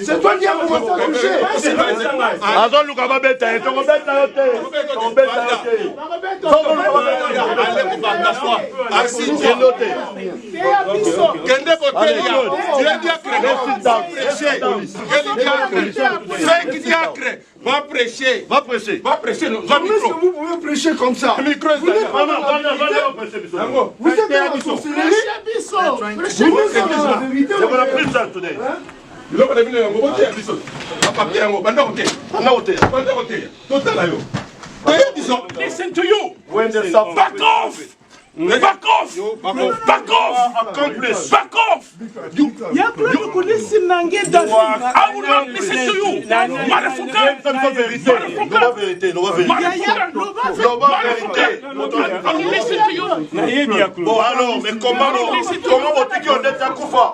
C'est toi qui as commencé à toucher. Azon Luka va bête, tu vas bête la hotte. Va prêcher. Va prêcher. Va prêcher. Comment est-ce que vous pouvez prêcher comme ça? Vous êtes dans la sorcellerie. Prêchez la vérité. Listen to you. Back off. Back off! Back off! Accomplice! Back off! I will not listen to you! Motherfucker! I will listen to you! Bon alors, mais comment vous dites qu'on est à Koufa?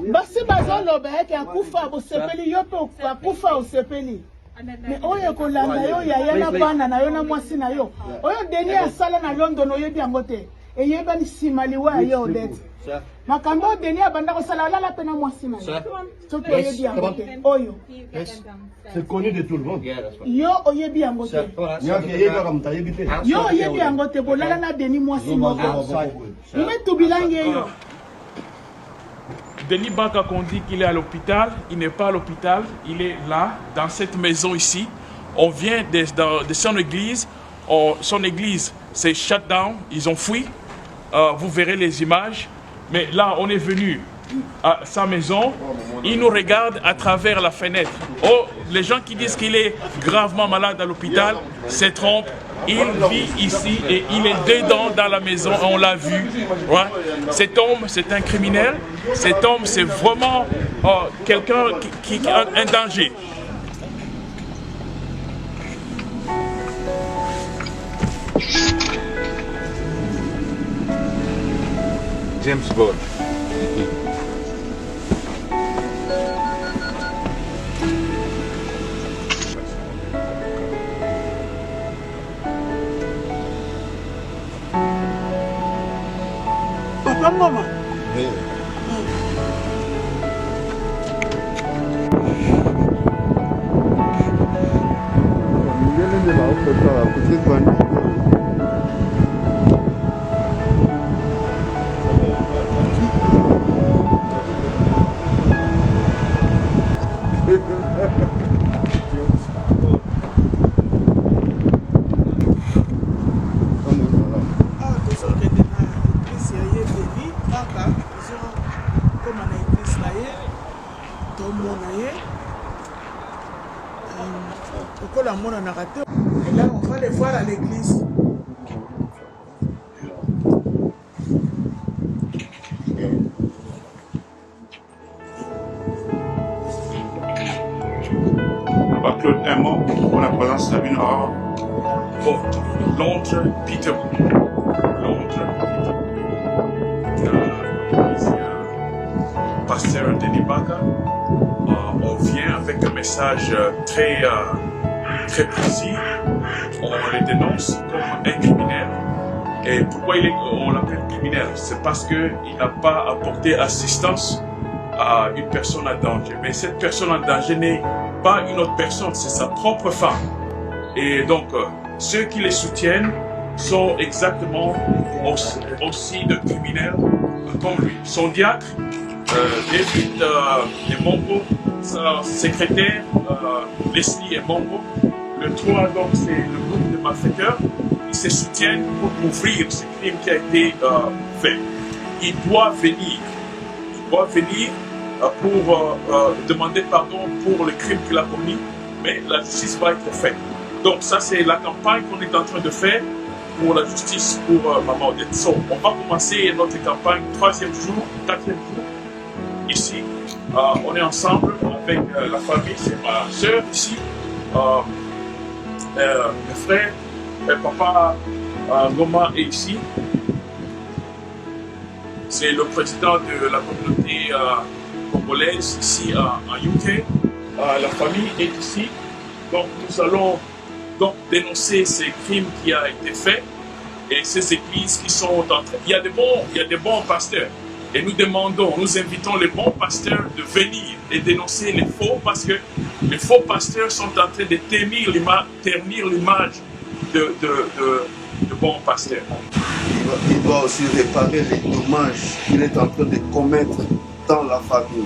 Basi bazoloba yake akufa bosepeli yope akufa osepeli. Mais oyo kolanda yo yaya na bana na yo na mwasi na yo. Oyo deni asala na London oyebi yango te. Eyeba ni simaliwa yo Odette. Makambo deni abanda kosala lala pe na mwasi na yo. Soki oyebi yango te. Oyo. C'est connu de tout le monde. Yo oyebi yango te. Yo oyebi yango te bolala na deni mwasi moko. Metu bilange yo. Denis Baka, qu'on dit qu'il est à l'hôpital, il n'est pas à l'hôpital, il est là, dans cette maison ici. On vient de son église, son église s'est shut down, ils ont fui, vous verrez les images. Mais là, on est venu à sa maison, il nous regarde à travers la fenêtre. Oh, les gens qui disent qu'il est gravement malade à l'hôpital se trompent. Il vit ici et il est dedans dans la maison, on l'a vu. Ouais. Cet homme, c'est un criminel. Cet homme, c'est vraiment quelqu'un qui a un danger. James Bond. Papa, maman. Oui. Et là, on va les voir à l'église. Claude, un mot pour la présence de Sabine Aurore. Bon, Londres, Peter. Londres, pasteur Denis Baka. On vient avec un message très précis. On les dénonce comme un criminel. Et pourquoi on l'appelle criminel? C'est parce qu'il n'a pas apporté assistance à une personne en danger. Mais cette personne en danger n'est pas une autre personne, c'est sa propre femme. Et donc, ceux qui les soutiennent sont exactement aussi de criminels comme lui. Son diacre, David Emongo, sa secrétaire, Leslie Emongo. Le 3, donc, c'est le groupe de malfaiteurs. Ils se soutiennent pour couvrir ce crime qui a été fait. Il doit venir. Pour demander pardon pour le crime qu'il a commis, mais la justice va être faite. Donc ça, c'est la campagne qu'on est en train de faire pour la justice pour Maman Odette. So, on va commencer notre campagne 3e jour, 4e jour. Ici, on est ensemble avec la famille, c'est ma soeur ici, mes frères, papa Ngoma est ici. C'est le président de la communauté congolaise ici en UK. La famille est ici. Donc nous allons donc dénoncer ces crimes qui ont été faits et ces églises qui sont en train... Il y a des bons pasteurs. Et nous demandons, nous invitons les bons pasteurs de venir et dénoncer les faux, parce que les faux pasteurs sont en train de ternir l'image de bons pasteurs. Il doit aussi réparer les dommages qu'il est en train de commettre dans la famille.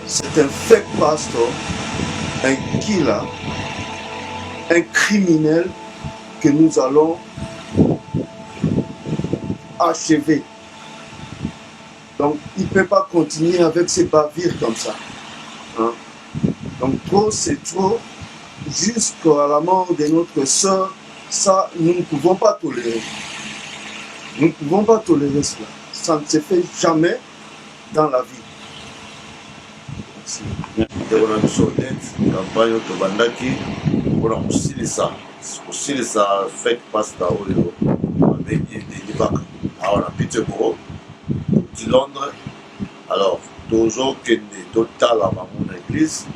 C'est un fake pasteur, un killer, un criminel que nous allons achever. Donc, il ne peut pas continuer avec ses bavires comme ça. Hein? Donc, trop, c'est trop. Jusqu'à la mort de notre sœur, ça, nous ne pouvons pas tolérer. Nous ne pouvons pas tolérer cela. Ça ne se fait jamais dans la vie. Merci. On a mis sur net, campagne de Bandaki, on a aussi les fake pasta au Léo, avec des bacs. Alors, on a Peterborough, de Londres. Alors, toujours qu'il est total à mon église,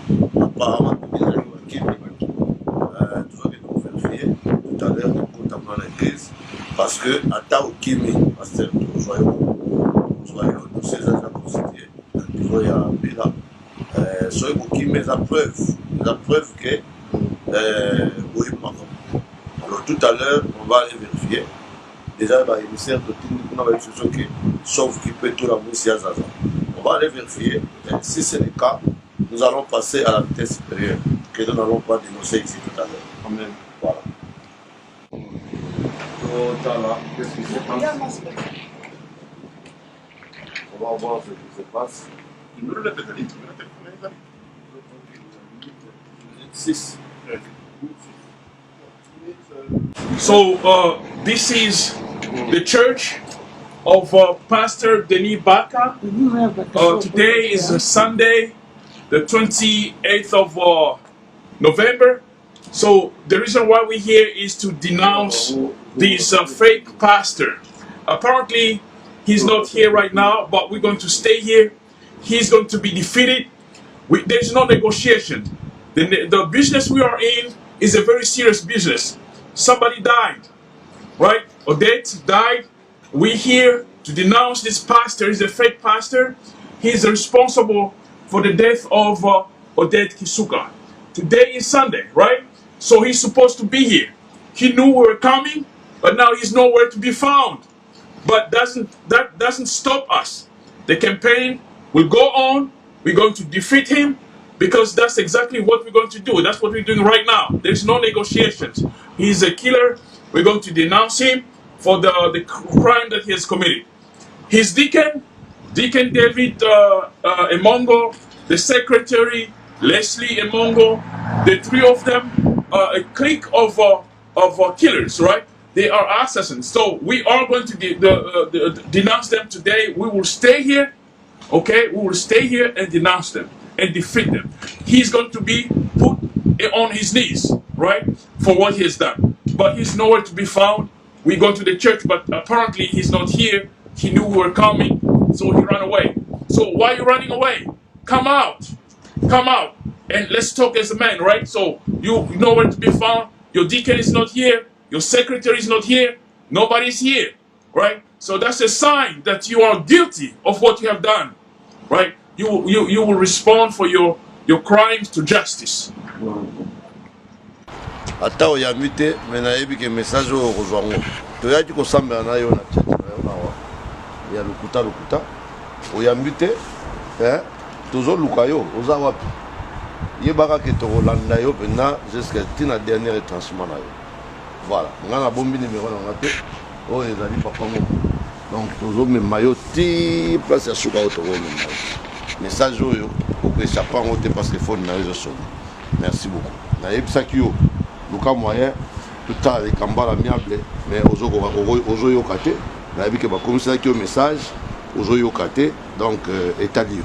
apparemment, toujours qu'il nous vérifier tout à l'heure, quand on a l'église, parce que, à Taokimi, parce que nous voyons, nous ces agents constitués, nous voyons à Bila. Soy beaucoup mais la preuve que oui, alors tout à l'heure on va aller vérifier déjà bah émissaire de tout on va dire que sauf qui peut tout la mousse on va aller vérifier et si c'est le cas nous allons passer à la vitesse supérieure que nous n'allons pas dénoncer ici tout à l'heure. Amen. Voilà. Qu'est-ce qui se passe? On va voir ce qui se passe. So this is the church of Pastor Denis Baka. Today is Sunday, the 28th of November. So the reason why we're here is to denounce this fake pastor. Apparently, he's not here right now, but we're going to stay here. He's going to be defeated. There's no negotiation. The business we are in is a very serious business. Somebody died, right? Odette died. We're here to denounce this pastor. He's a fake pastor. He's responsible for the death of Odette Kisuka. Today is Sunday, right? So he's supposed to be here. He knew we were coming, but now he's nowhere to be found. But that doesn't stop us. The campaign will go on. We're going to defeat him because that's exactly what we're going to do. That's what we're doing right now. There's no negotiations. He's a killer. We're going to denounce him for the crime that he has committed. His deacon David Emongo, the secretary Leslie Emongo, the three of them, a clique of killers, right? They are assassins. So we are going to denounce them today. We will stay here. Okay, we will stay here and denounce them and defeat them. He's going to be put on his knees, right, for what he has done. But he's nowhere to be found. We go to the church, but apparently he's not here. He knew we were coming, so he ran away. So why are you running away? Come out. Come out. And let's talk as a man, right? So you nowhere to be found. Your deacon is not here. Your secretary is not here. Nobody's here, right? So that's a sign that you are guilty of what you have done, right? You will respond for your crimes to justice. Ata oyambi te me nayebi ke message oyo okozwa ngo toyaki kosambela na yo na church na yo nawa ya lukuta oyambi te tozoluka yo oza wapi yebaka ke tokolanda yo mpena jusqu'à tina dernier retranchement na yo voilà nga na bombi numéro na nga te oyo ezali papa moko donc tozomema yo ti place ya suka oyo tokomema yo message oyo okoéchappe yango te parce que fone na yo ezosona merci beaucoup nayebisaki yo luka moyen totala likambo amiable mais ozoyoka te nayebi ke bakomiselaki yo message ozoyoka te donc etali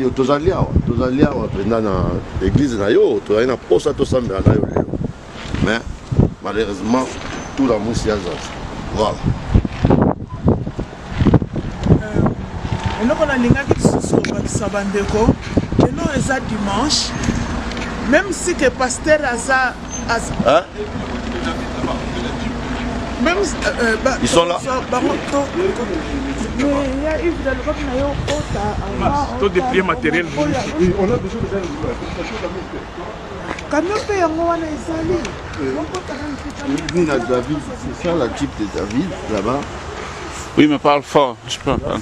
yo tozali awa mpena na église na yo tozali na posa tosambela na yo lelo mais malheureusement tout la mwisi ya zaza voilà eloko nalingaki lisusu kobakisa bandeko lelo eza dimanche même si que pasteur aza Même Ils sont là. Tout des pliés matériels. on a besoin de David, c'est ça la type de David là-bas. Oui, mais parle fort. Je peux pas.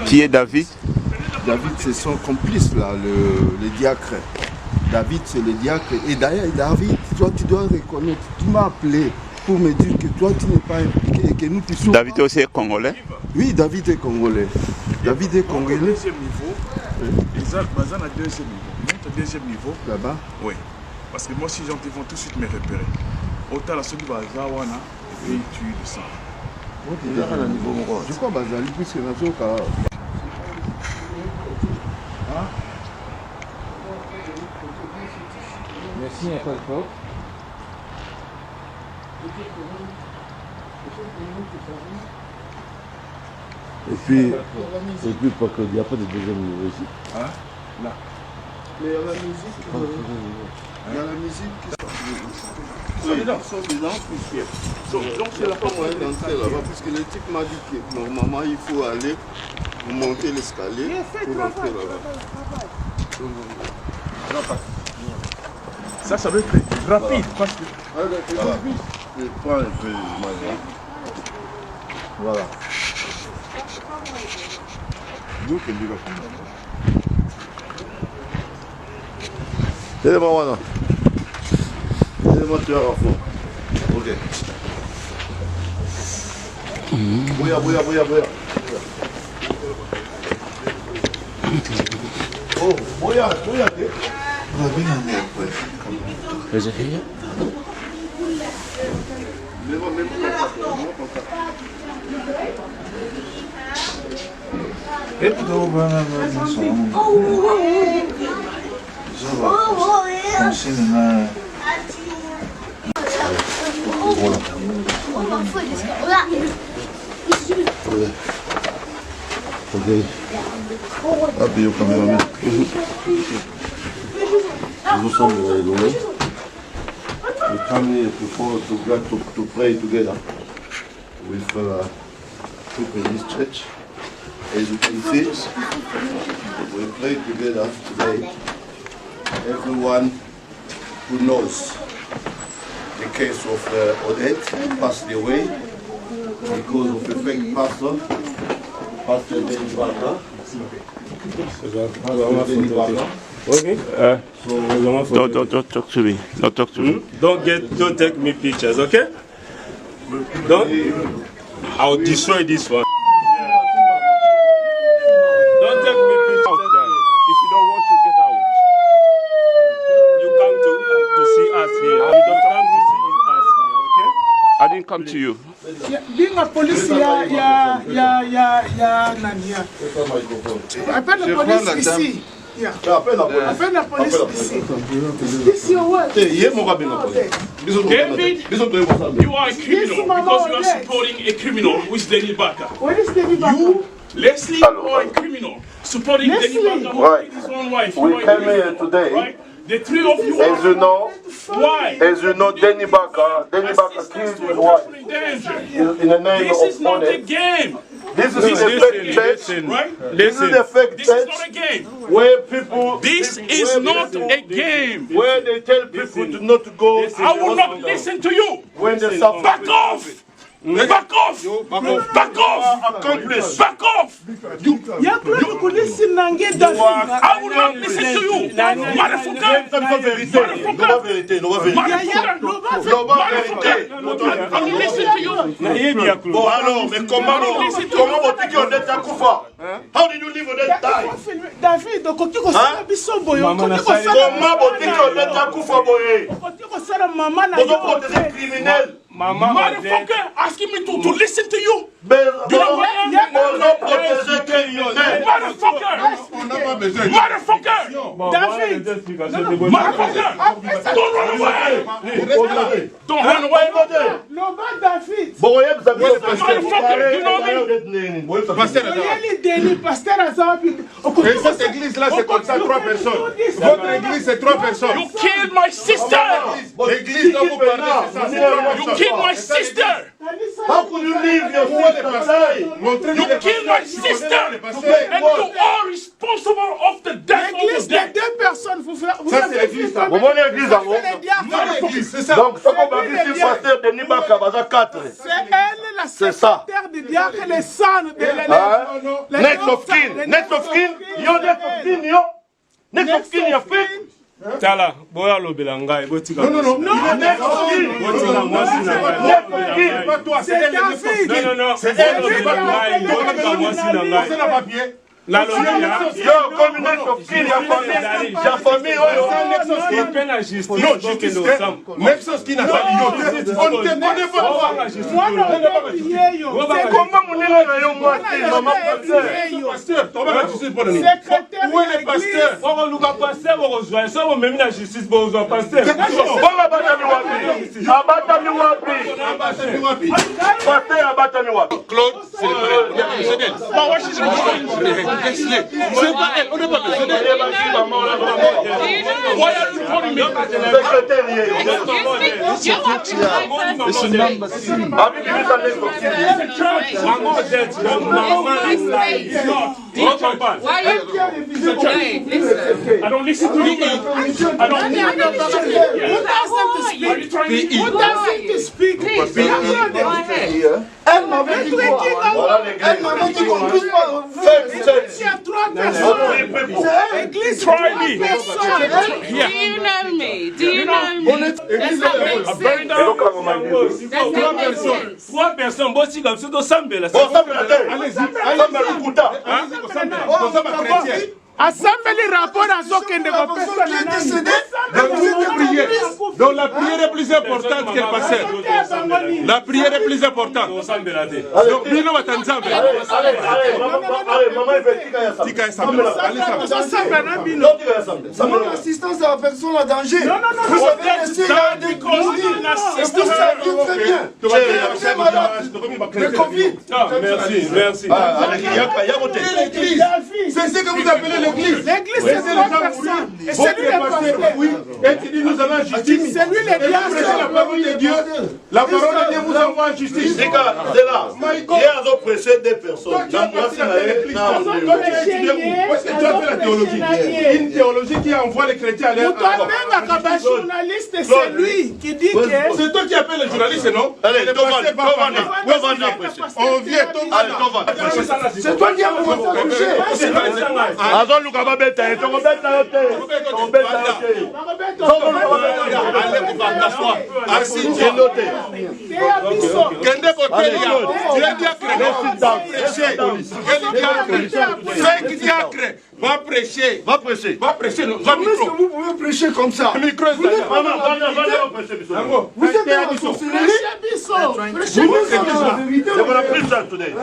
Qui est David? David, c'est son complice là, le diacre. David, c'est le diacre. Et d'ailleurs, David, toi, tu dois reconnaître. Tu m'as appelé pour me dire que toi, tu n'es pas impliqué et que nous puissions. David est aussi congolais? Oui, David est congolais. David est congolais. Deuxième niveau. Exact, basé à deuxième niveau. Monte au deuxième niveau. Là-bas? Oui. Parce que moi, si gens vont tout de suite me repérer. Autant la seconde base, Zawana, et puis tu descends. Je crois que Bazali, puisque nous sommes. Merci, il n'y a pas de faute. Et puis pas qu'il n'y a pas de deuxième niveau ici. Hein? Là. Mais il y a la musique. Il y a la musique qui sort. Ils sont dedans, puisque. Donc c'est la pas moyen d'entrer là-bas, puisque le type m'a dit que normalement il faut aller monter l'escalier pour entrer là-bas. Ça va être rapide. Parce que... Je prends un peu de magie. Voilà. Tenez-moi, tu as à fond. Ok. Bouya. Oh, bouya. Is it here? Ok. Appuyez au caméraman. Nous sommes donné. We come here to pray together with people in this church. As you can see, we pray together today. Everyone who knows the case of Odette passed away because of a fake pastor, Pastor Denis Barker. Okay. Don't talk to me. Don't talk to me. Don't take me pictures, okay? I'll destroy this one. Don't take me pictures. If you don't want to get out. You come to see us here. You don't come to see us here, okay? I didn't come to you. Being a police, appelle la police ici. Appelle la police ici. This your word. David, you are a criminal because you are supporting a criminal who is Denis Barker. What is Denis Barker? You, Leslie, you are a criminal supporting Denis Barker who killed his own wife. We came here today. Right? The three of you As you know, why? Denis Barker killed his wife In danger. in the name This is of not a Odette. game. This is a fake church. Right? This is a fake This is church not a game. where people. This is not a game. Where they tell people to not go. I will not listen to you. When they suffer. Back off! Back off! Back off! Accomplice. Back off! Il y a plein de police nangue David. I will not listen to you. Motherfucker! vérité. I will listen to you. Bon alors, mais comment vous Odette a Koufa? How did you leave Odette die? David, okoki kosala biso boye. Comment vous Odette a Koufa boye? Okoki kosala mama na Vous yo. protégez criminels. Motherfucker asking me to listen to you. Mais vous protégez criminels. Motherfucker! On n'a pas besoin de Motherfucker! David, Motherfucker! Don't run away! Don't run away! Loba David. Motherfucker! You know me? Pasteur, Oyeli Denis, pasteur Azawapi. et cette église-là, c'est comme ça, 3 personnes. Votre église, c'est 3 personnes. You killed my sister! L'église dont vous parlez, c'est ça, c'est 3 You personnes. killed my sister! How could you leave your sister? You killed my sister! And you are responsible of the death of L'église the de dead! 2 personnes, vous Ça, c'est avez l'église, vu ça. comme Comment l'église c'est avant? les diacres. Non, l'église, c'est ça. Donc, ce qu'on va dire, c'est pasteur Denis Bakabaza 4. C'est elle, la C'est ça. secrétaire du diacre, les sons de Next of kin. Next of kin. Yo, next of kin, yo. Next of kin, yo, fait. Tala, boya lobela ngai, botika. Non, non, non. Next of kin. Botika mwasi na ngai. C'est pas toi, c'est elle. Non, non, non, c'est elle lobela ngai, botika mwasi na C'est ngai. la papier. La lobela. Yo, comme next of kin, yo, famille, yo. Open la justice, Non, donc justice, nous sommes. même chose qui n'a pas dit. On ne te connaît pas. Moi, non, yo. C'est comment mon élève, yo, moi, c'est maman, Pasteur, tu vas la justice pour nous. Secrétaire Où est le pasteur? Oko luka pasteur bokozwa, so bomemi na justice bokozwa pasteur. Bonga batami wapi? Abatami wapi? Pasteur abatami wapi? Claude, c'est le président. C'est pas elle, on n'est pas besoin d'elle. Why are you calling me? Secrétaire, Why are you? Hey, listen. I don't listen to you. I don't listen to you. Are you trying to Who doesn't to speak? Please, go ahead. Elle m'avait dit quoi? Elle m'avait dit qu'on puisse pas. Il y a 3 personnes. Église, Try me. Do you know me? Do you know me? Does that make sense? Does that make sense? 3 personnes, botika, c'est do sambela. Assemblée rapport à Zokende kopesa na nani? Donc la prière est plus importante que le pasteur. La prière est plus importante. Donc, nous, nous, attendons. Tika et Samuel. Allez, Samuel. L'assistance à la personne en danger. Non, non, non, Vous non, avez laissé la découvrir. Et vous savez très bien. J'ai malade. Le Covid. Merci, merci. C'est ce que vous appelez l'église. L'église, c'est 3 personnes. Et c'est lui le pasteur. Oui, et tu dis nous allons en justice. C'est lui le Et vous prêchez la diacre. parole de Dieu. La parole de Dieu vous envoie en justice. Hier, ils ont pressé 2 personnes. Toi, tu as parti à l'église. Toi, tu as étudié où? Parce que tu as fait la théologie. Une théologie qui envoie les chrétiens à leur Mutuambenga journaliste, c'est lui qui dit que c'est toi qui appelles les journalistes, non? Allez, Le pasteur va parler. On vient, C'est toi qui as commencé à toucher. azoluka babeta ye tokobeta yo te tokobeta yo te asingelo te Kende Botelia, Dieu diacre, cinq diacres, va prêcher. va prêcher Va prêcher, non, va Comment est-ce micro. que vous pouvez prêcher comme ça? Le micro est là. Vous êtes dans la sorcellerie? Vous êtes dans la vérité. c'est pour la prise ça today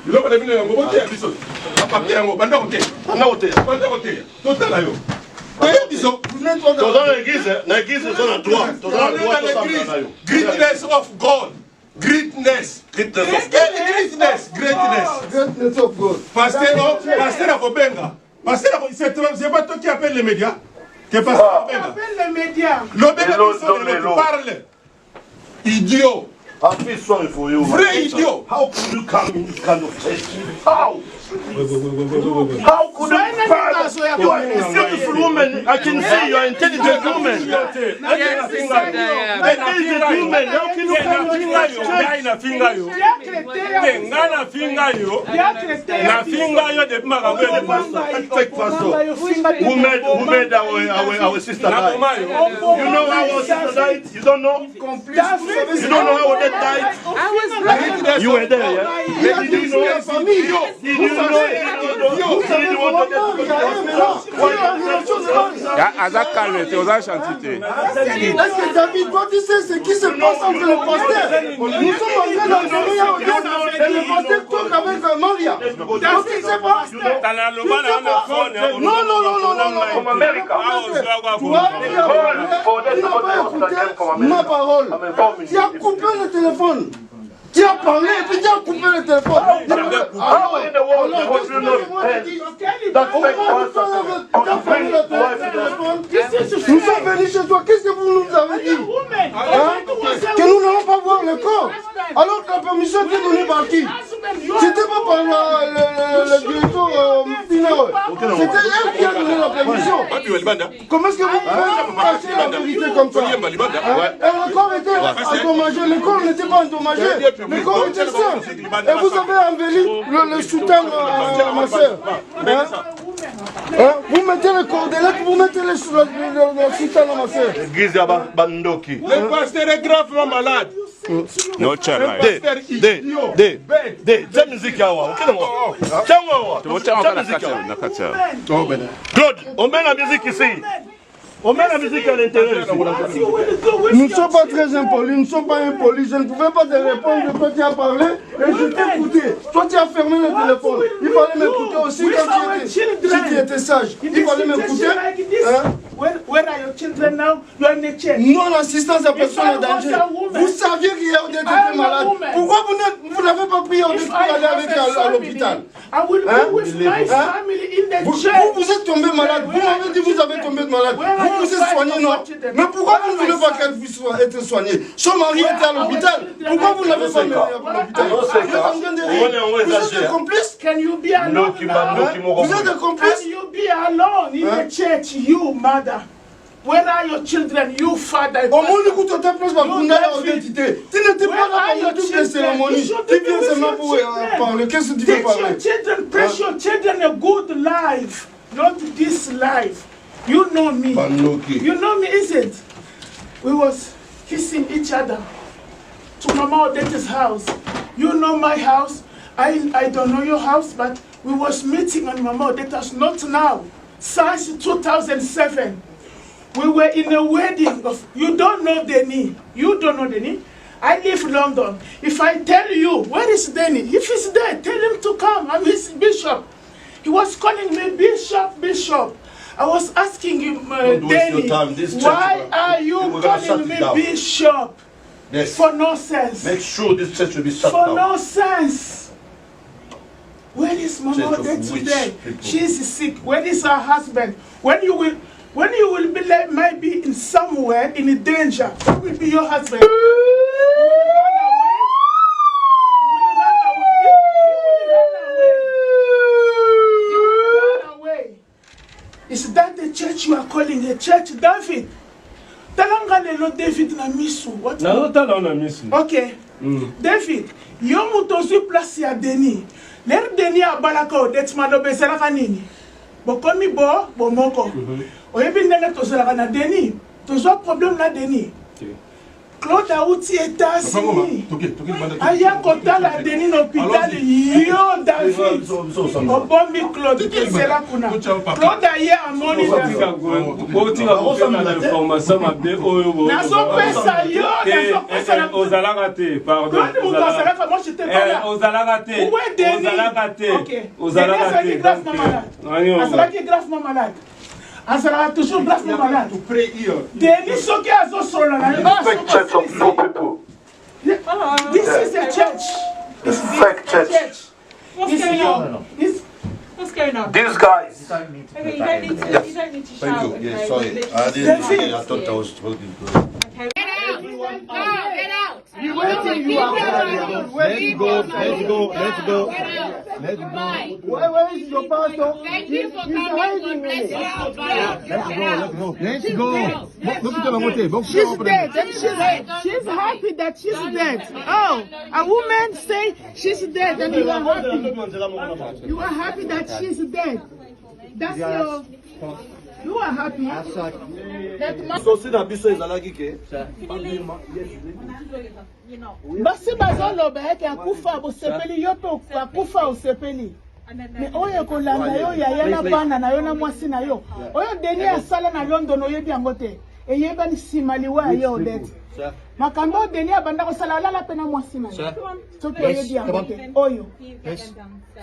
Biloko na bino yango boteya biso. Bapapie yango, banda koteya. ana oteya Banda koteya. Totala yo. Toyebi biso. Vous n'êtes pas dans toza na église toza na droit toza na On est droit dans tosambela l'église. na yo Greatness of God. Greatness. Greatness. Greatness of God. Pasteur Akobenga. Pasteur, c'est pas toi qui appelle les médias. Que Pasteur Akobenga. appelle les médias. L'Obenga parle. Idiot. I feel sorry for you. Vrai idiot. How could you come in this kind of church? How? How could you pass? You are a beautiful woman. I can see you are an intelligent woman. Yes, sister, Intelligent woman. How can you come in this church? Fake pastor. Who made our sister die? You know how our sister died? You don't know? You don't know how that died? You were there, yeah? Did you know? Did you know? Aza calme, tu osas chanter. Est-ce que David, toi tu sais ce qui se passe entre le pasteur? Nous sommes en train d'enseigner au Dieu. j'ai passé le truc avec Maria. Donc il s'est pas. Non. Tu n'as pas écouté ma parole. Tu as coupé le téléphone. Tu as parlé et puis tu as coupé le téléphone. Nous sommes venus chez toi. Qu'est-ce que vous nous avez dit? Que nous n'allons pas voir le corps. Alors que la permission était donnée par qui? C'était pas par le directeur final. C'était elle qui a donné la permission. Comment est-ce que vous pouvez cacher la vérité comme ça? Le corps était endommagé. Le corps n'était pas endommagé. Le corps était sain. Et vous avez embelli le soutien à ma soeur. Vous mettez les coordonnées, vous mettez le soutien à ma soeur. Le pasteur est gravement malade. No child. C'est musique là. Claude, on met la musique ici. On met la musique à l'intérieur. Nous ne sommes pas très impolis, nous ne sommes pas impolis. Je ne pouvais pas te répondre. Toi, tu as parlé et je t'ai écouté. Toi, tu as fermé le téléphone. Il fallait m'écouter aussi quand si tu étais sage. Il fallait m'écouter. Where are your children now? You are in the church. Non-assistance à personne en danger. Vous saviez qu'hier, on était malade. Pourquoi vous n'avez pas pris Odette pour aller avec à l'hôpital? I will go with my family in the church. Vous êtes tombé malade. Vous m'avez dit que vous avez tombé malade. Vous êtes soigné, non? Mais pourquoi vous ne voulez pas qu'elle puisse être soignée? Son mari était à l'hôpital. Pourquoi vous ne l'avez pas mené à l'hôpital? Vous êtes des complices? Can you be alone? Vous êtes des complices? Can you be alone in the church, you mother? Where are your children, you father? Au moins, nous coûtons ta place pour nous donner l'identité. Tu n'étais pas là pendant toutes les cérémonies. Tu viens seulement pour parler. Qu'est-ce que tu veux parler? Teach your children, press your children a good life, not this life. You know me. You know me, isn't? We was kissing each other to Mama Odette's house. You know my house. I don't know your house, but we was meeting on Mama Odette's, not now. Since 2007. We were in a wedding of, you don't know Denny. You don't know Denny. I live in London. If I tell you, where is Denny? If he's there, tell him to come. I'm his bishop. He was calling me bishop. I was asking him, Denny, why are you calling me bishop? Yes. For no sense. Make sure this church will be shut down. For no sense. Where is Mama Odette today? She is sick. Where is her husband? When you will be like, might be in somewhere in danger, who will be your husband? You will run away. Is that the church you are calling a church, David? Talangalelo David na misu. What? Okay. David, yo mutozu place ya Denis. L'air Denis a balaka Odette madobe selaka nini? Bokomi bo bomoko. Oyebi ndenge tozalaka na Denis. Tozwa problème na Denis. Claude Aouti États-Unis. Aya kotala Denis l'hôpital. Yo David. Obombi Claude Kesela kuna. Claude aye amoni na. Nazo pesa yo. Ozalaka te, pardon. Moi j'étais pas là. Ozalaka te. Où est Denis? Ok. Ozalaka te. Gravement malade. Azala toujours gravement malade. Denis Soki Azo Solana. This is a church. Fake church. What's going on? These guys. Okay, you don't need to shout. Thank you. Yeah, sorry. I thought I was talking to you. Get out. You waiting, you are let's go. Where is your pastor? Thank you for coming. God bless you. Let's go. She's dead. She's happy that she's dead. Oh, a woman say she's dead and you are happy. You are happy that she's dead. That's your... You are happy. Basi bazoloba yake akufa bosepeli yo pe akufa osepeli. Me oyo kolanda yo ya yana bana na yo na mwasi na yo. Oyo Denis asala na London oyebi yango te. eyebani nsima liwa ye Odette makambo Denis abanda kosala alala pena mwasi na ye soki oyebi yango te oyo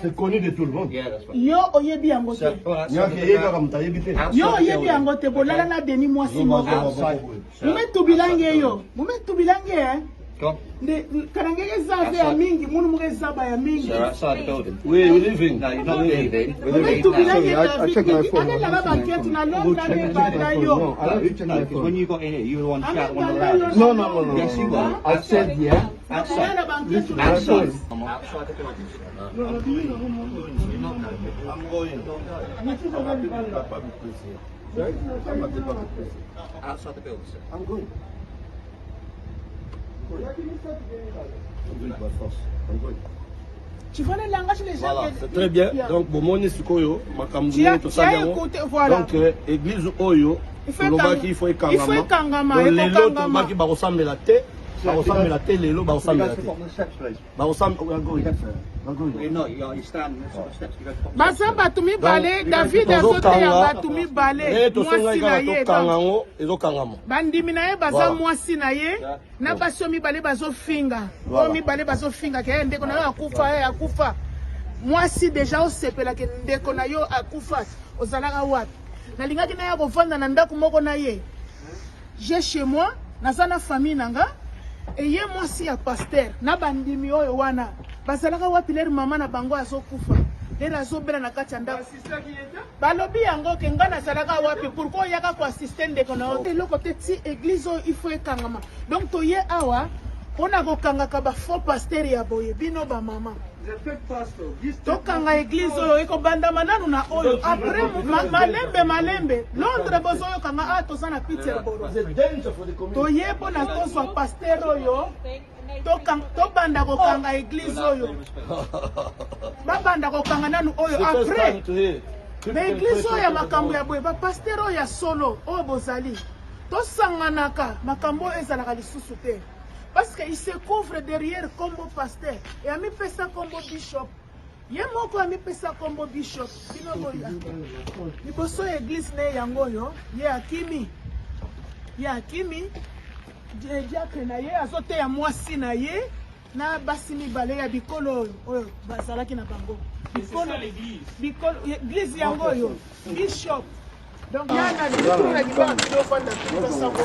C'est connu de tout le monde. yo oyebi yango te yo oyebi yango te bolala na Denis mwasi moko mumetu bilange yo mumetu bilange karangeke zave ya mingi munu muke zaba ya mingi Oui, we're leaving. No, you're not leaving. mumetu bilange akelaka baketu na londra ne banda yo When you got in here, you were the one shouting on the Banda loud. yo No. Yes, you were. I said yeah. Bakala banketu na Outside. londra Outside the building. I'm going. Outside the building, sir. I'm going. tu vois le langage les gens Voilà, c'est très bien. Donc, bomoni sikoyo, makambu Tu as tout ça. écouté, voilà. Donc, église oyo, Il faut il faut il faut ekangama, Donc, il faut les lots, ekangama. qui barosambela te, barosambela te, les lots, barosambela te. On the steps, please. Barosambela, we are going. You're not. You're standing on the steps. You go to the baza bato mibale David azoteya bato mibale mwasi na ye tokangango ezokangama. bandimi na ye baza mwasi na ye na basi oyo mibale bazofinga oyo mibale bazofinga ke ndeko na yo akufa ye akufa mwasi deja osepelaka ndeko na yo akufa ozalaka wapi nalingaki na ye kovanda na ndako moko na ye je chez moi naza na famille nanga eye mwasi ya paster na bandimi oyo wana bazalaka wapi lere mama na bango azokufa lere azobela na kati ya ndako balobi yango ke nga nazalaka wapi pourkoi oyaka koasiste ndeko na yo eloko te ti église oyo ifo ekangama donc toye awa mpona kokangaka bafaux paster ya boye bino bamama tokanga église oyo ekobandama nanu na oyo après malembe londres bozoyokanga toza na Peterborough toye mpona tozwa paster oyo tobanda kokanga église oyo babanda kokanga nanu oyo après mais église oyo ya makambo ya boye bapaster oyo ya solo oyo bozali tosanganaka makambo oyo ezalaka lisusu te parce qu'il se couvre derrière combo pasteur et ami pesa combo bishop ye moko ami pesa combo bishop bino boya liboso église ne yango yo ye akimi diacre na ye azoteya mwasi na ye na basi mibale ya bikolo oyo bazalaki na bango bikolo église yango oyo bishop donc yana likuna libanga bilofanda tosango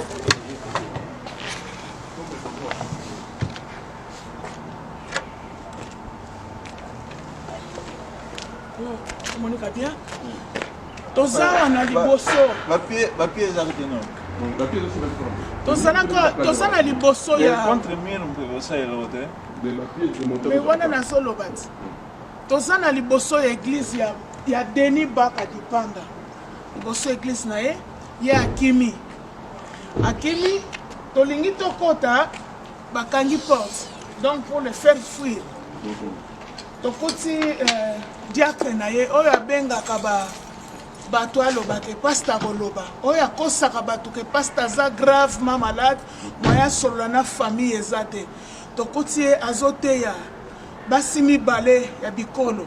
Monica bien toza na liboso papier ezalaki no toza na liboso ya contre mire mpe osalelo te me wana nazoloba ti toza na liboso ya église ya Denis Baka Dipanda liboso église na ye ye akimi tolingi tokota bakangi porte donc pour le faire fuir tokoti diacre na ye oyo abengaka bato aloba ke pasta koloba oyo akosaka bato ke pasta aza gravement malade moya solola na famille eza te tokoti ye azoteya basi mibale ya bikolo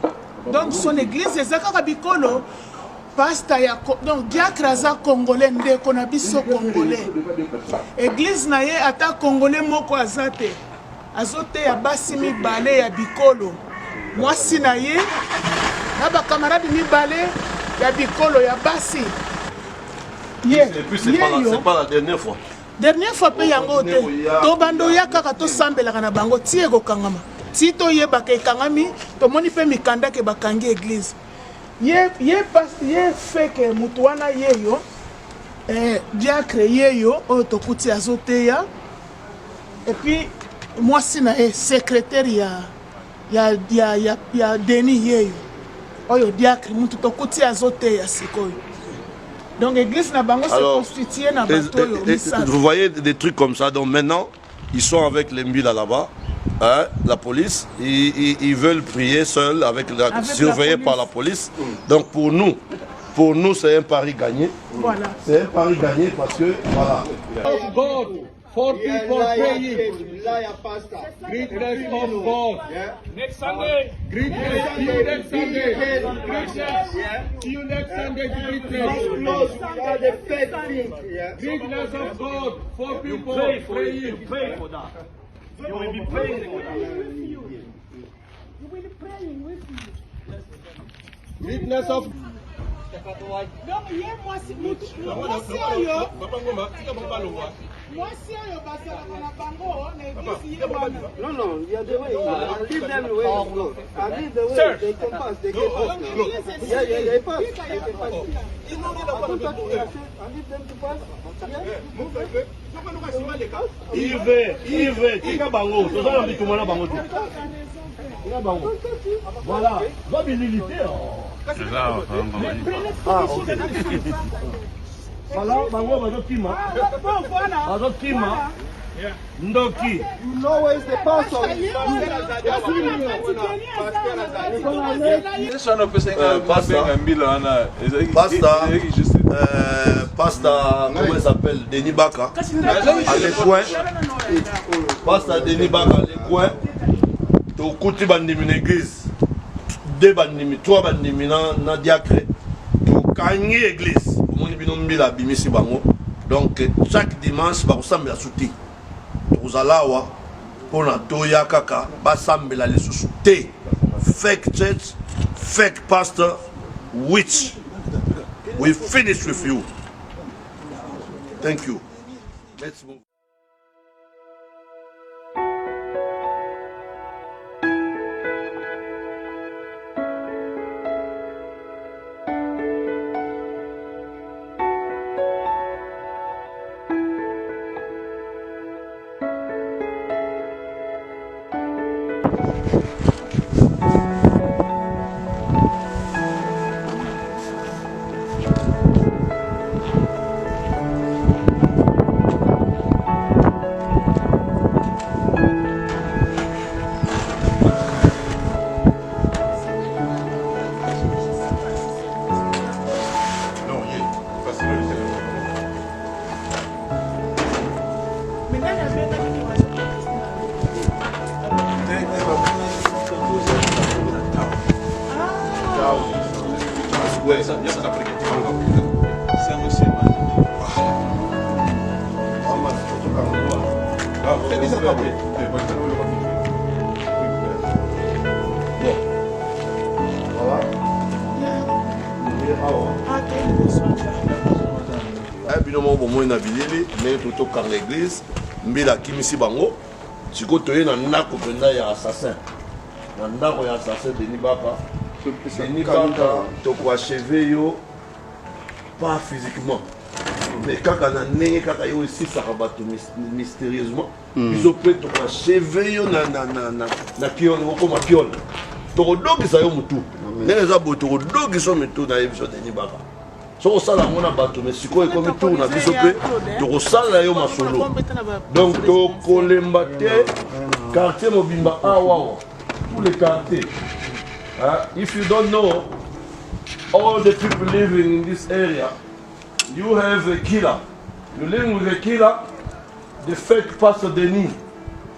donc son église eza kaka bikolo pasta ya donc diacre aza congolais ndeko na biso congolais église na ye ata congolais moko aza te azoteya basi mibale ya bikolo mwasi na ye na bakamarade mibale ya bikolo ya basi Et puis c'est pas la dernière fois. Dernière fois pe yango te to bando ya kaka to sambelaka na bango ti ekokangama ti toyebaka ekangami tomoni mpe mikanda ke bakangi église ye feke mutu wana yeyo diacre yeyo oyo tokuti azoteya epuis mwasi na ye secrétaire ya Denis yeyo oyo diacre mutu tokuti azoteya sikoyo. Donc l'église n'a pas constitué na bateau. Vous voyez des trucs comme ça. Donc maintenant, ils sont avec les Mbila là-bas, hein, la police. Ils veulent prier seuls, surveillés par la police. Donc pour nous, c'est un pari gagné. Voilà. C'est un pari gagné parce que, voilà. 4 people praying. Greatness of God. Next Sunday. Greatness. See you next Sunday. Greatness. See you next Sunday. Greatness. Greatness of God. 4 people praying. Pray for that. You will be praying for that. You will be praying with you. Greatness of Donc, hier, moi, si vous No, no, you're the way. Leave them the way of God. Leave the way. They can pass. They can pass now. Yeah, they pass. They can pass. Leave them to pass. Yves, tika bango. Tozala bitumana bango tu. Tika bango. Voilà. Va bililité. Voilà, bango bazokima. Bazokima. Ndoki. You know where is the pastor? Pastor, comment il s'appelle? Denis Baka. À l'écoin. Pastor Denis Baka à l'écoin. Tu écoutes une église. 2 bandimi, 3 bandimi na diacre. Tu gagnes l'église. Donc chaque dimanche, bah, on s'en à souter. Vous allez voir, pour la toya kaka, basambela les sous-soutés. Fake church, fake pastor, witch. We finish with you. Thank you. Let's move. L'église, mbila kimisi bango, siko toye na ndako penda ya assassin. Na ndako ya assassin Denis Baka. Denis Baka toko achevé yo pas physiquement. Mais kaka na ndenge kaka yo ici ça rabato mystérieusement. Ils ont pris toko achevé yo na kion ko ma kion. Toko dogi sa yo mutu. Ndenge za boto toko dogi so mutu na ebiso Denis Baka. So ça la mona bato mais siko e comme tout na biso pe to sala yo masolo donc to kolembate quartier mobimba awa tous les quartiers if you don't know all the people living in this area you have a killer, you live with a killer, the fake pastor Denis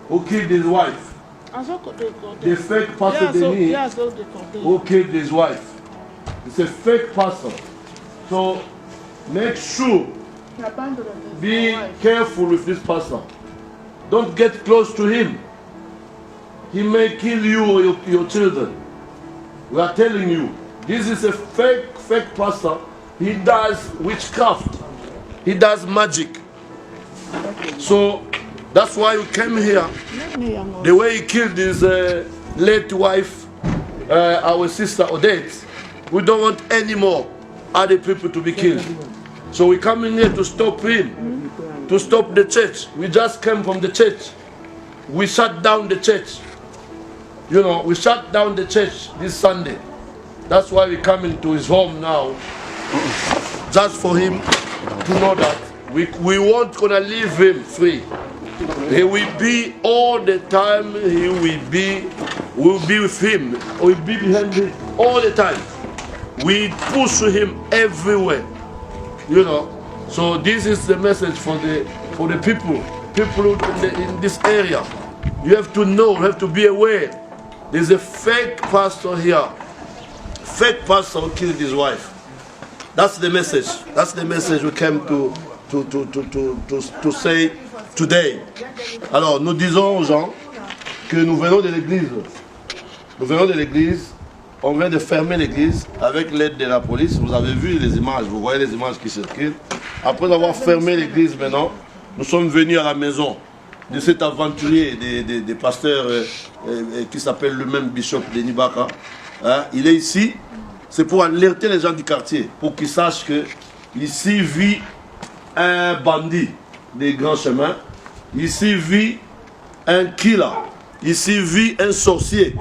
who killed his wife, the fake pastor Denis who killed his wife. It's a fake pastor. So make sure, be careful with this pastor. Don't get close to him. He may kill you or your children. We are telling you, this is a fake pastor. He does witchcraft. He does magic. So that's why we came here. The way he killed his late wife, our sister Odette, we don't want any more other people to be killed. So we come in here to stop him, to stop the church. We just came from the church. We shut down the church. You know, we shut down the church this Sunday. That's why we come into his home now, just for him to know that we won't gonna leave him free. He will be all the time. We'll be with him. We'll be behind him all the time. We push him everywhere, you know. So this is the message for the people. people in this area. You have to know, you have to be aware. There's a fake pastor here. Fake pastor who killed his wife. That's the message. That's the message we came to say today. Alors, nous disons aux gens que nous venons de l'église. Nous venons de l'église. On vient de fermer l'église avec l'aide de la police. Vous avez vu les images, vous voyez les images qui circulent. Après avoir fermé l'église maintenant, nous sommes venus à la maison de cet aventurier des pasteurs qui s'appelle lui-même Bishop Denis Baka. Hein? Il est ici, c'est pour alerter les gens du quartier, pour qu'ils sachent que ici vit un bandit des grands chemins, ici vit un killer, ici vit un sorcier,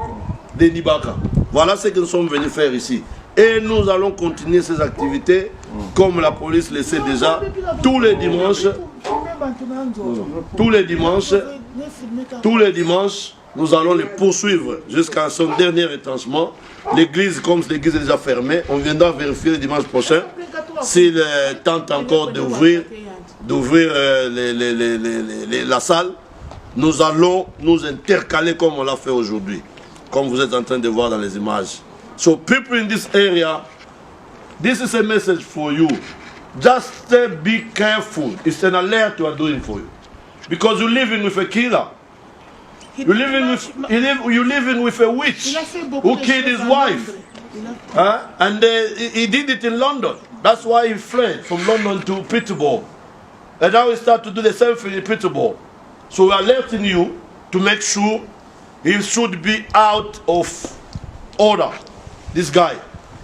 Denis Baka. Voilà ce que nous sommes venus faire ici. Et nous allons continuer ces activités, comme la police le sait déjà, tous les dimanches. Tous les dimanches, nous allons les poursuivre jusqu'à son dernier retranchement. L'église, comme l'église est déjà fermée, on viendra vérifier le dimanche prochain s'il tente encore d'ouvrir la salle. Nous allons nous intercaler comme on l'a fait aujourd'hui, comme vous êtes en train de voir dans les images. So people in this area, this is a message for you. Just be careful. It's an alert we are doing for you. Because you're living with a killer. You're living with a witch who killed his wife. And he did it in London. That's why he fled from London to Peterborough. And now he started to do the same thing in Peterborough. So we're alerting you to make sure he should be out of order. This guy.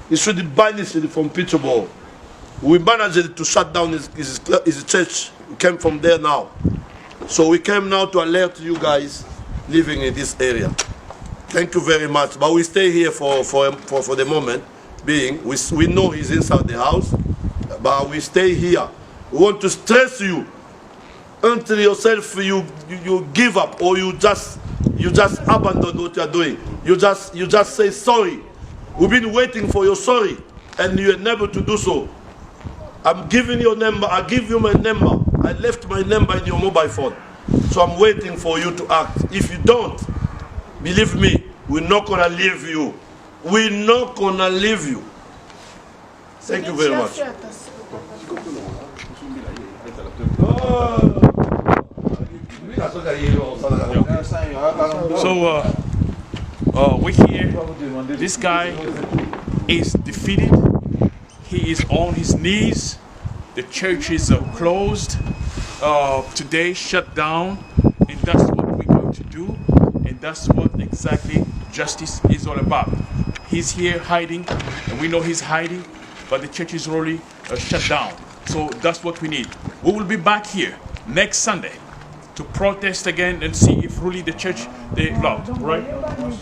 He should be banished from Peterborough. We managed to shut down his church. We came from there now. So we came now to alert you guys living in this area. Thank you very much. But we stay here for the moment being. We know he's inside the house, but we stay here. We want to stress you until yourself you give up, or you just abandon what you are doing. You just say sorry. We've been waiting for your sorry, and you are never to do so. I'm giving your number. I give you my number. I left my number in your mobile phone. So I'm waiting for you to act. If you don't, believe me, we're not going to leave you. We're not going to leave you. Thank you very much. So we're here. This guy is defeated. He is on his knees. The church is closed. Today shut down. And that's what we're going to do. And that's what exactly justice is all about. He's here hiding. And we know he's hiding. But the church is already shut down. So that's what we need. We will be back here next Sunday to protest again and see if really the church they locked, right?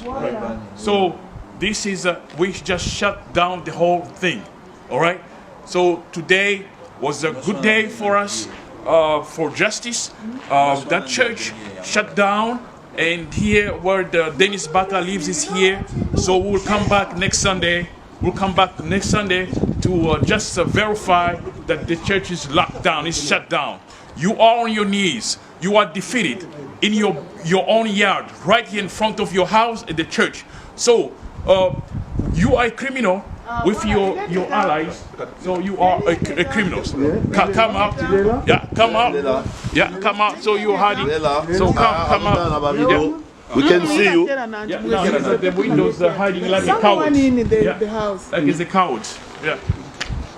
Right. So this is we just shut down the whole thing. All right. So today was a good day for us for justice. That church shut down, and here where the Denis Baka lives is here. So we will come back next Sunday. We'll come back next Sunday to just verify that the church is locked down, it's shut down. You are on your knees. You are defeated in your own yard, right here in front of your house at the church. So you are a criminal with your allies. So you are a criminal. Come out. Yeah, come out. Yeah, come out. So you're hiding. So come out. Yeah. We can see you. Yeah, now he's at the windows hiding like a coward. Someone in the house. Like he's a coward. Yeah.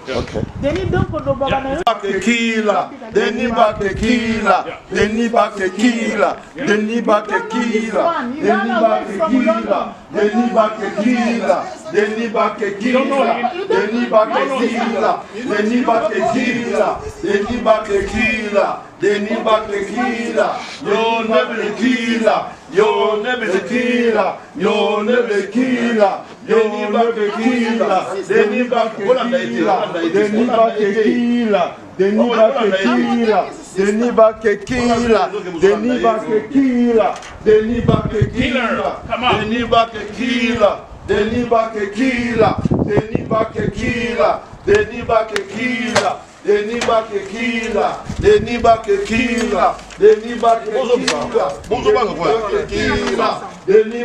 Okay. Denis Bakekila, Denis Bakekila, Denis Bakekila, Denis Bakekila, Denis Bakekila, Denis Bakekila, Denis Bakekila, Denis Bakekila, Denis Bakekila, Denis Bakekila, Denis Bakekila, you'll never killer, you'll never killer, you'll never killer, you'll never killer, Denis Bakekila, Denis Bakekila, Denis Bakekila, Denis Bakekila, Denis Bakekila, Denis Bakekila, Denis Bakekila, Denis Bakekila, Denis Bakekila, Denis Bakekila, Denis Bakekila, Denis Bakekila, Denis Bakekila, Denis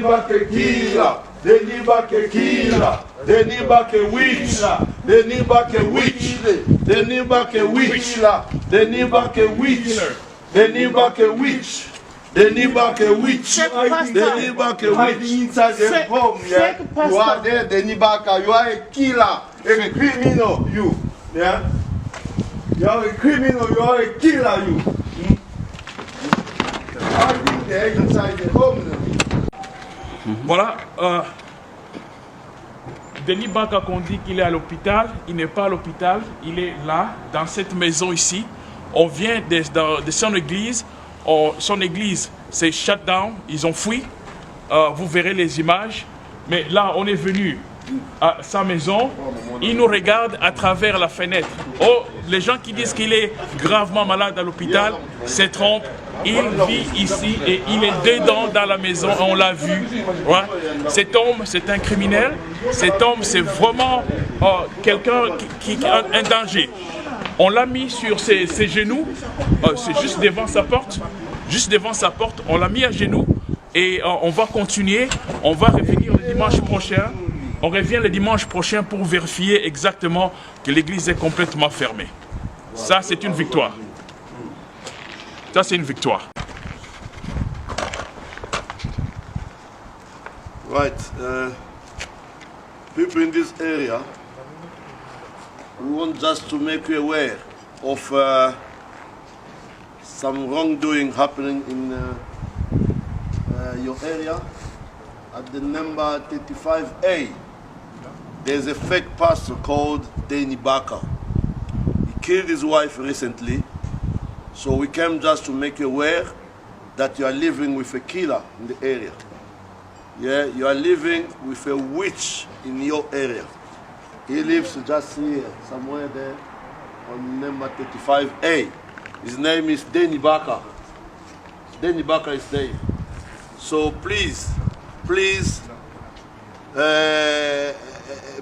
Bakekila, Denis Bakekila, Denis Bakewich, Denis Bakewich, Denis Bakewich, Denis Bakewich, Denis Bakewich. Denis Bakewich, Denis Bakewich. Inside the home, yeah. You are there, Denis Baka. You are a killer, a criminal, you. Yeah. You are a criminal. You are a killer, you. Hiding there inside the home. Voilà. Denis Baka, qu'on dit qu'il est à l'hôpital, il n'est pas à l'hôpital, il est là, dans cette maison ici. On vient de son église. Son église s'est shut down, ils ont fui. Vous verrez les images. Mais là, on est venu à sa maison. Il nous regarde à travers la fenêtre. Oh, les gens qui disent qu'il est gravement malade à l'hôpital se trompent. Il vit ici et il est dedans dans la maison. On l'a vu. Ouais. Cet homme, c'est un criminel. Cet homme, c'est vraiment quelqu'un qui a un danger. On l'a mis sur ses genoux, c'est juste devant sa porte. Juste devant sa porte, on l'a mis à genoux et on va continuer. On va revenir le dimanche prochain. On revient le dimanche prochain pour vérifier exactement que l'église est complètement fermée. Ça, c'est une victoire. Ça, c'est une victoire. Right. People in this area, we want just to make you aware of some wrongdoing happening in your area. At the number 35A, there's a fake pastor called Denis Baka. He killed his wife recently, so we came just to make you aware that you are living with a killer in the area. Yeah, you are living with a witch in your area. He lives just here, somewhere there, on number 35A. His name is Denis Baka. Denis Baka is there. So please,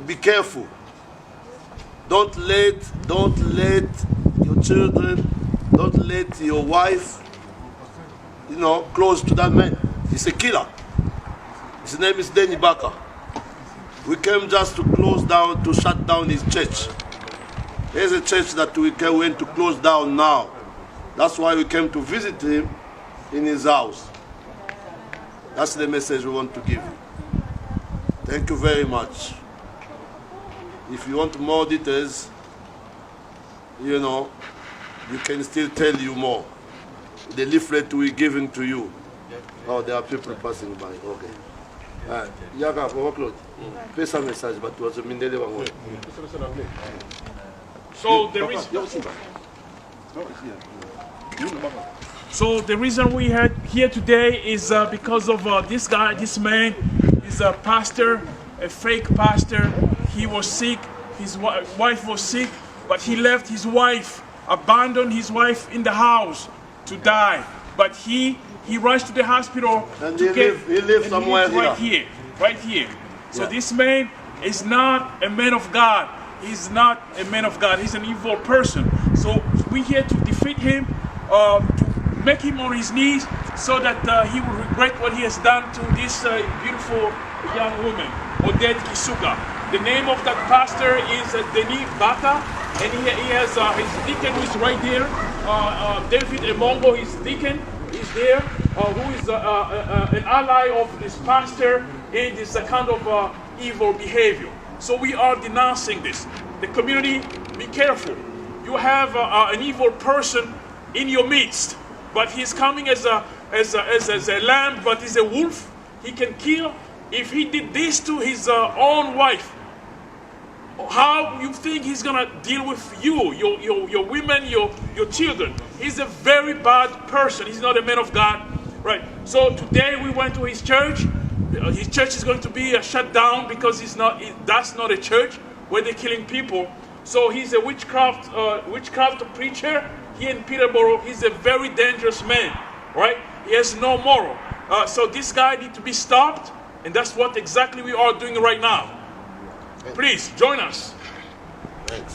be careful. Don't let your children, don't let your wife, close to that man. He's a killer. His name is Denis Baka. We came just to to shut down his church. There's a church that we went to close down now. That's why we came to visit him in his house. That's the message we want to give you. Thank you very much. If you want more details, you can still tell you more. The leaflet we're giving to you. Oh, there are people passing by. Okay. Yaga, Claude. Fais un message, but was a mindele wango. So the reason we are here today is because of this guy, this man is a pastor, a fake pastor. He was sick, his wife was sick, but he left his wife, abandoned his wife in the house to die. But he rushed to the hospital and to he lives somewhere right here. So this man is not a man of God. He's not a man of God. He's an evil person. So we're here to defeat him, to make him on his knees so that he will regret what he has done to this beautiful young woman, Odette Kisuka. The name of that pastor is Denis Baka, and he has his deacon who is right there. David Emongo, his deacon, is there, who is an ally of this pastor in this kind of evil behavior. So we are denouncing this. The community, be careful. You have an evil person in your midst, but he's coming as a lamb, but he's a wolf. He can kill. If he did this to his own wife, how you think he's gonna deal with you, your women, your children? He's a very bad person. He's not a man of God, right? So today we went to his church. His church is going to be shut down because that's not a church where they're killing people. So he's a witchcraft preacher here in Peterborough. He's a very dangerous man, right? He has no moral. So this guy needs to be stopped, and that's what exactly we are doing right now. Please join us. Thanks.